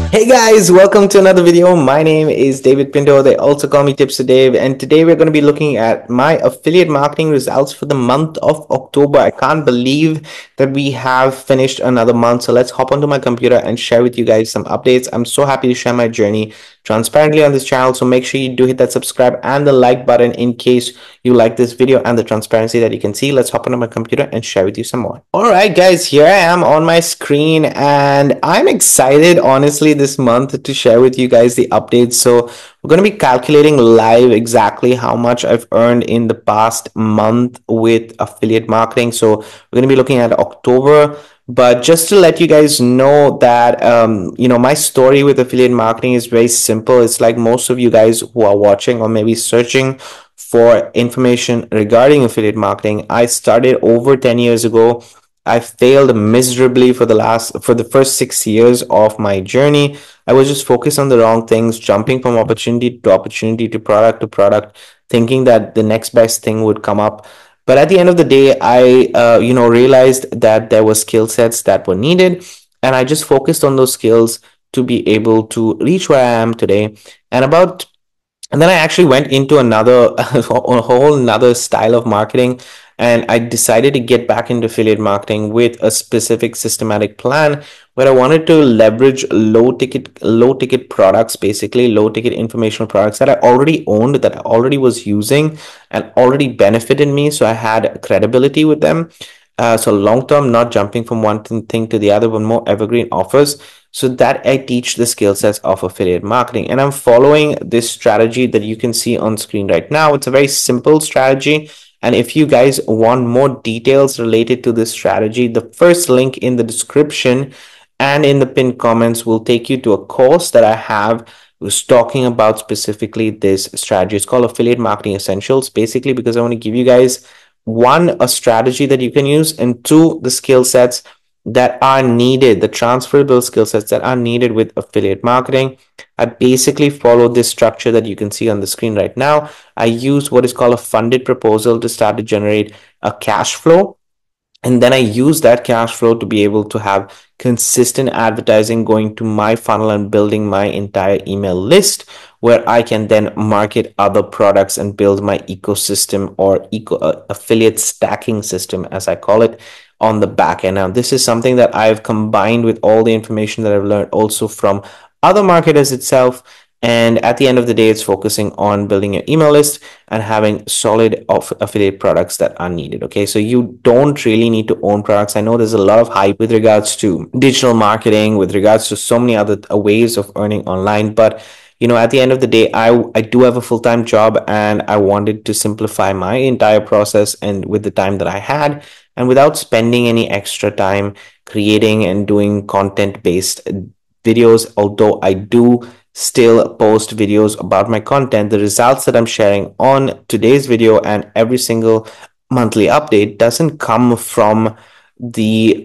Hey guys, welcome to another video. My name is David Pinto. They also call me TipsWithDav, and today we're going to be looking at my affiliate marketing results for the month of October. I can't believe that we have finished another month. So let's hop onto my computer and share with you guys some updates. I'm so happy to share my journey transparently on this channel. So make sure you do hit that subscribe and the like button in case you like this video and the transparency that you can see. Let's hop onto my computer and share with you some more. All right, guys, here I am on my screen, and I'm excited, honestly, this month to share with you guys the updates. So we're going to be calculating live exactly how much I've earned in the past month with affiliate marketing. So we're going to be looking at October. But just to let you guys know that, my story with affiliate marketing is very simple. It's like most of you guys who are watching or maybe searching for information regarding affiliate marketing. I started over 10 years ago. I failed miserably for the first 6 years of my journey. I was just focused on the wrong things, jumping from opportunity to product, thinking that the next best thing would come up. But at the end of the day, I realized that there were skill sets that were needed, and I just focused on those skills to be able to reach where I am today. And then I actually went into a whole another style of marketing, and I decided to get back into affiliate marketing with a specific systematic plan where I wanted to leverage low ticket products, basically low ticket informational products that I already owned, that I already was using and already benefited me. So I had credibility with them. So long term, not jumping from one thing to the other, but more evergreen offers, so that I teach the skill sets of affiliate marketing. And I'm following this strategy that you can see on screen right now. It's a very simple strategy. And if you guys want more details related to this strategy, the first link in the description and in the pinned comments will take you to a course that I have was talking about specifically this strategy. It's called Affiliate Marketing Essentials, basically because I want to give you guys one, a strategy that you can use, and two, the skill sets that are needed, the transferable skill sets that are needed with affiliate marketing. I basically follow this structure that you can see on the screen right now. I use what is called a funded proposal to start to generate a cash flow. And then I use that cash flow to be able to have consistent advertising going to my funnel and building my entire email list, where I can then market other products and build my ecosystem or affiliate stacking system, as I call it, on the back end. Now, this is something that I've combined with all the information that I've learned also from other marketers itself. And at the end of the day, it's focusing on building your email list and having solid affiliate products that are needed. Okay, so you don't really need to own products. I know there's a lot of hype with regards to digital marketing, with regards to so many other ways of earning online. But at the end of the day, I do have a full-time job, and I wanted to simplify my entire process and with the time that I had, and without spending any extra time creating and doing content-based videos. Although I do still post videos about my content, the results that I'm sharing on today's video and every single monthly update doesn't come from the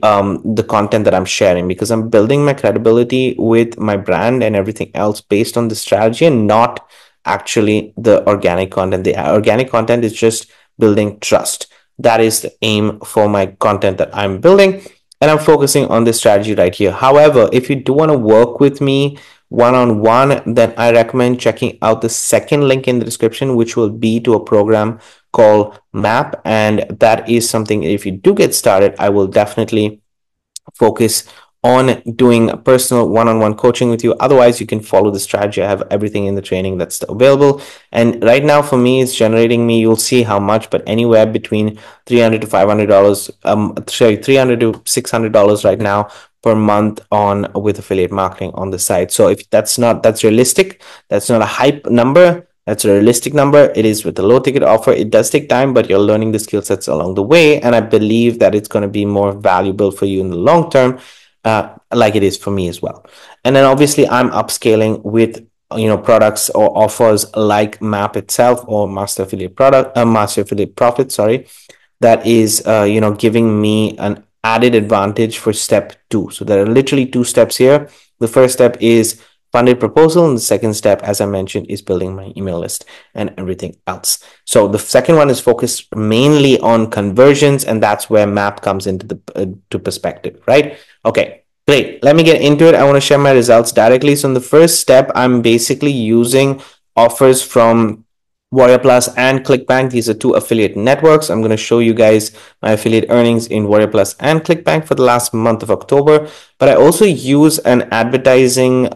content that I'm sharing, because I'm building my credibility with my brand and everything else based on the strategy, and not actually the organic content. The organic content is just building trust. That is the aim for my content that I'm building, and I'm focusing on this strategy right here. However, if you do want to work with me one-on-one, then I recommend checking out the second link in the description, which will be to a program called MAP. And that is something, if you do get started, I will definitely focus on doing personal one-on-one coaching with you. Otherwise, you can follow the strategy. I have everything in the training that's available. And right now for me, it's generating me, you'll see how much, but anywhere between $300 to $500, $300 to $600 right now per month with affiliate marketing on the site. So if that's realistic, that's not a hype number, that's a realistic number. It is with a low ticket offer. It does take time, but you're learning the skill sets along the way. And I believe that it's going to be more valuable for you in the long term, like it is for me as well. And then obviously I'm upscaling with products or offers like MAP itself, or Master Affiliate Profit, sorry, that is giving me an added advantage for step 2. So there are literally 2 steps here. The first step is funded proposal, and the second step, as I mentioned, is building my email list and everything else. So the second one is focused mainly on conversions, and that's where MAP comes into the to perspective, right? Okay, Great. Let me get into it. I want to share my results directly. So in the first step, I'm basically using offers from Warrior Plus and ClickBank. These are two affiliate networks. I'm going to show you guys my affiliate earnings in Warrior Plus and ClickBank for the last month of October. But I also use an advertising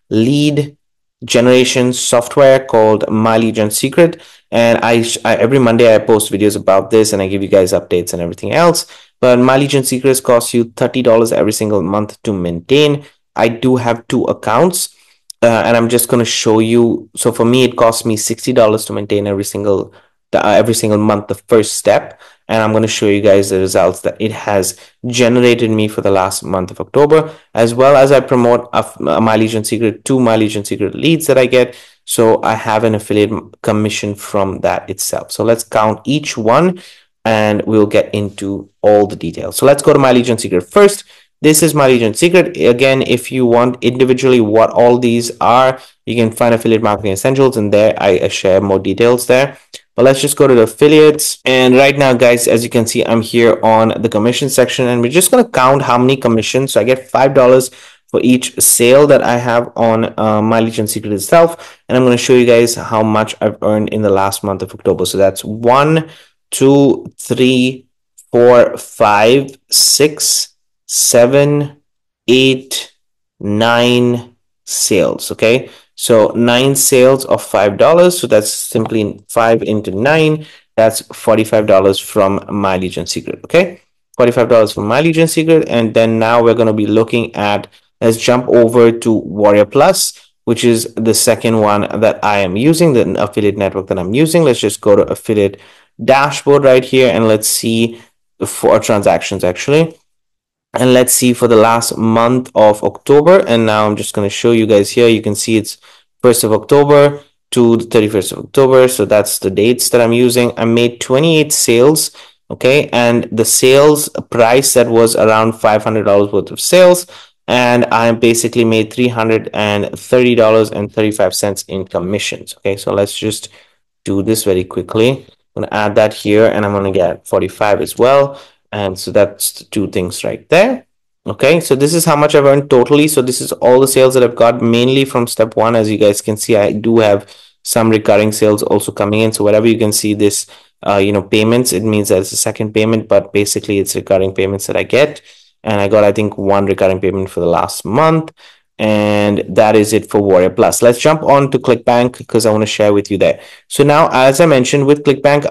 lead generation software called My Legion Secret. And I every Monday I post videos about this and I give you guys updates and everything else. But My Legion Secrets costs you $30 every single month to maintain. I do have two accounts, and I'm just going to show you. So for me, it costs me $60 to maintain every single month, the first step. And I'm going to show you guys the results that it has generated me for the last month of October, as well as I promote My Legion Secret to My Legion Secret leads that I get. So I have an affiliate commission from that itself. So let's count each one and we'll get into all the details. So let's go to My Legion Secret first. This is My Legion Secret. Again, if you want individually what all these are, you can find Affiliate Marketing Essentials, and there I share more details there. But let's just go to the affiliates. And right now, guys, as you can see, I'm here on the commission section, and we're just going to count how many commissions. So I get $5 for each sale that I have on My Legion Secret itself. And I'm going to show you guys how much I've earned in the last month of October. So that's 1, 2, 3, 4, 5, 6, 7, 8, 9 sales. Okay, so 9 sales of $5. So that's simply 5 into 9. That's $45 from My Legion Secret. Okay, $45 from My Legion Secret. And then now we're going to be looking at, let's jump over to Warrior Plus, which is the second one that I am using, the affiliate network that I'm using. Let's just go to affiliate dashboard right here, and let's see for transactions actually. And let's see for the last month of October. And now I'm just going to show you guys here. You can see it's 1st of October to the 31st of October. So that's the dates that I'm using. I made 28 sales. Okay. And the sales price that was around $500 worth of sales. And I basically made $330.35 in commissions. Okay. So let's just do this very quickly. I'm going to add that here, and I'm going to get 45 as well. And so that's the two things right there. Okay, so this is how much I've earned totally. So this is all the sales that I've got, mainly from step one. As you guys can see, I do have some recurring sales also coming in. So wherever you can see this, payments, it means that it's a second payment, but basically it's recurring payments that I get. And I got, I think, one recurring payment for the last month. And that is it for Warrior Plus. Let's jump on to ClickBank because I want to share with you there. So now, as I mentioned, with ClickBank,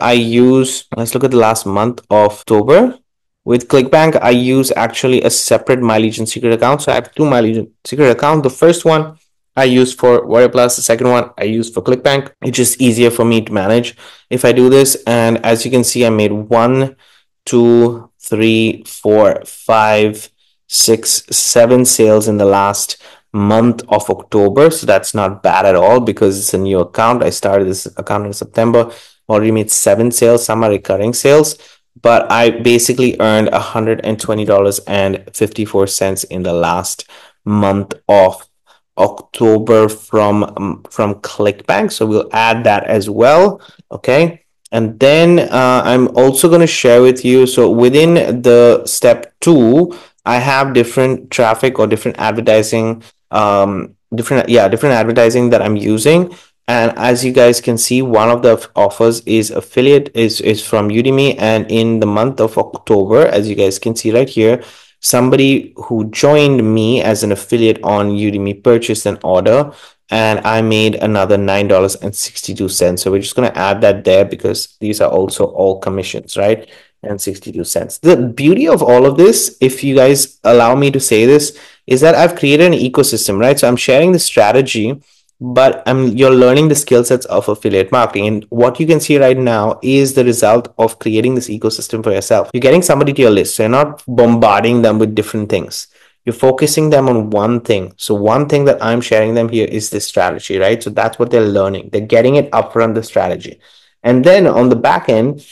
let's look at the last month of October. With ClickBank, I use actually a separate My Legion Secret account. So I have two My Legion Secret accounts. The first one I use for Warrior Plus. The second one I use for ClickBank. It's just easier for me to manage if I do this. And as you can see, I made 1, 2, 3, 4, 5, 6, 7 sales in the last month of October. So that's not bad at all because it's a new account. I started this account in September. Already made 7 sales. Some are recurring sales. But I basically earned $120.54 in the last month of October from ClickBank. So we'll add that as well. Okay. And then I'm also going to share with you. So within the step 2, I have different traffic or different advertising, different advertising that I'm using. And as you guys can see, one of the offers is affiliate is from Udemy. And in the month of October, as you guys can see right here, somebody who joined me as an affiliate on Udemy purchased an order, and I made another $9.62. So we're just going to add that there because these are also all commissions, right? And 62 cents. The beauty of all of this, if you guys allow me to say this, is that I've created an ecosystem, right? So I'm sharing the strategy, but you're learning the skill sets of affiliate marketing. And what you can see right now is the result of creating this ecosystem for yourself. You're getting somebody to your list. So you're not bombarding them with different things. You're focusing them on one thing. So one thing that I'm sharing them here is this strategy, right? So that's what they're learning. They're getting it upfront, the strategy. And then on the back end,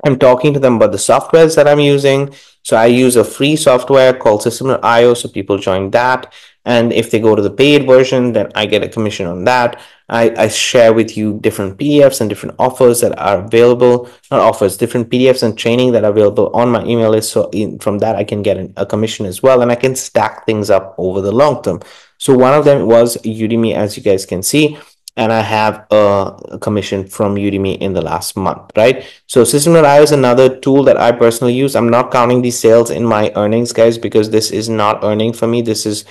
I'm talking to them about the softwares that I'm using. So I use a free software called System.io. So people join that. And if they go to the paid version, then I get a commission on that. I share with you different PDFs and different offers that are available, not offers, different PDFs and training that are available on my email list. So from that, I can get a commission as well, and I can stack things up over the long term. So one of them was Udemy, as you guys can see, and I have a commission from Udemy in the last month, right? So System.io is another tool that I personally use. I'm not counting these sales in my earnings, guys, because this is not earning for me. This is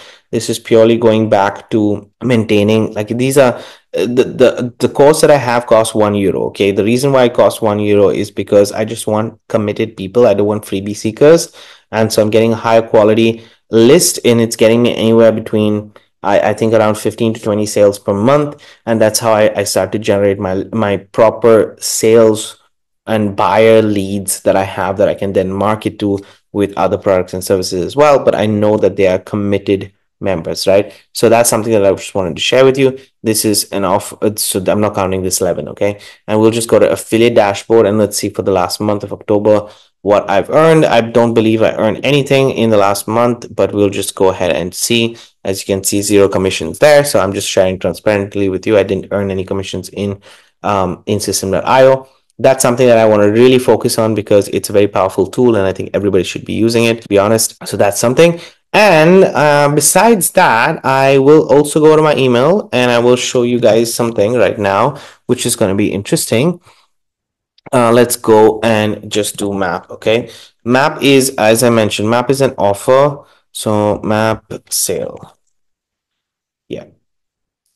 purely going back to maintaining. Like, these are the course that I have costs €1. Okay, the reason why it costs €1 is because I just want committed people. I don't want freebie seekers, and so I'm getting a higher quality list, and it's getting me anywhere between I think around 15 to 20 sales per month. And that's how I start to generate my proper sales and buyer leads that I have, that I can then market to with other products and services as well. But I know that they are committed members, right? So that's something that I just wanted to share with you. This is an offer, so I'm not counting this 11, okay? And we'll just go to affiliate dashboard, and let's see for the last month of October what I've earned. I don't believe I earned anything in the last month, but we'll just go ahead and see. As you can see, 0 commissions there. So I'm just sharing transparently with you. I didn't earn any commissions in System.io. That's something that I want to really focus on, because it's a very powerful tool, and I think everybody should be using it, to be honest. So that's something. And besides that, I will also go to my email, and I will show you guys something right now, which is going to be interesting. Let's go and just do map. Okay, map is, as I mentioned, map is an offer. So map sale. Yeah.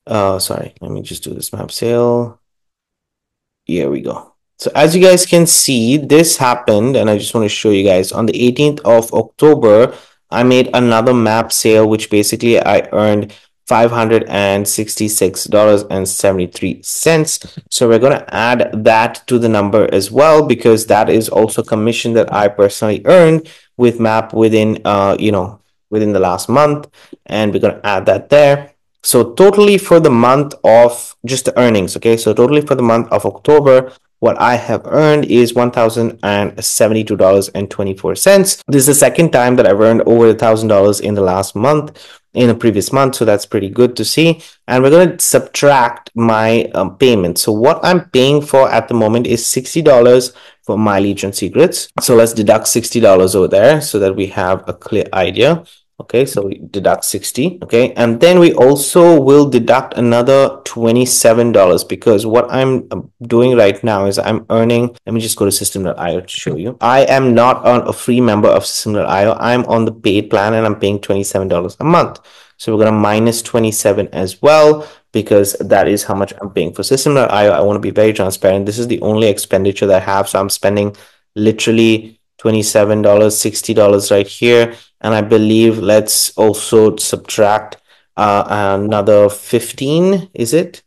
Sorry, let me just do this map sale. Here we go. So as you guys can see, this happened, and I just want to show you guys on the 18th of October, I made another map sale, which basically I earned $566.73. So we're going to add that to the number as well, because that is also commission that I personally earned with map within within the last month, and we're going to add that there. So totally for the month of just the earnings, okay? So totally for the month of October, what I have earned is $1,072.24. This is the second time that I've earned over $1,000 in the last month, in the previous month. So that's pretty good to see. And we're going to subtract my payment. So what I'm paying for at the moment is $60 for mileage and secrets. So let's deduct $60 over there so that we have a clear idea. Okay, so we deduct 60. Okay, and then we also will deduct another $27, because what I'm doing right now is I'm earning, let me just go to System.io to show you. I am not on a free member of System.io. I'm on the paid plan, and I'm paying $27 a month. So we're going to minus 27 as well, because that is how much I'm paying for System.io. I want to be very transparent. This is the only expenditure that I have. So I'm spending literally $27, $60 right here. And I believe let's also subtract another 15, is it?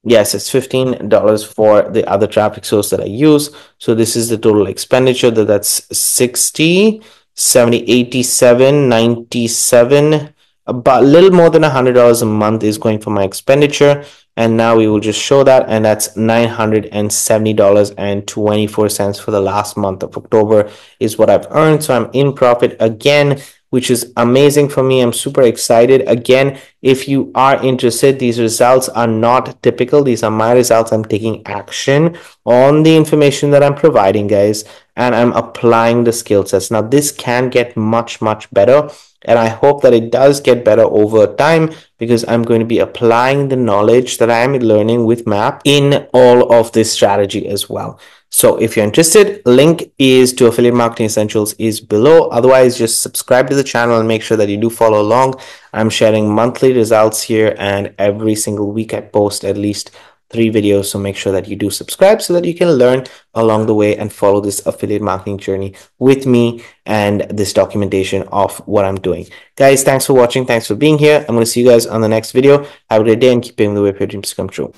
Yes, it's $15 for the other traffic source that I use. So this is the total expenditure. That's 60, 70, 87, 97, about a little more than $100 a month is going for my expenditure. And now we will just show that, and that's $970.24 for the last month of October is what I've earned. So I'm in profit again, which is amazing for me. I'm super excited. Again, if you are interested, these results are not typical. These are my results. I'm taking action on the information that I'm providing, guys, and I'm applying the skill sets. Now, this can get much, much better. And I hope that it does get better over time, because I'm going to be applying the knowledge that I'm learning with MAP in all of this strategy as well. So if you're interested, link is to Affiliate Marketing Essentials is below. Otherwise, just subscribe to the channel and make sure that you do follow along. I'm sharing monthly results here, and every single week I post at least 3 videos. So make sure that you do subscribe so that you can learn along the way and follow this affiliate marketing journey with me and this documentation of what I'm doing. Guys, thanks for watching. Thanks for being here. I'm going to see you guys on the next video. Have a great day, and keep paving the way for your dreams to come true.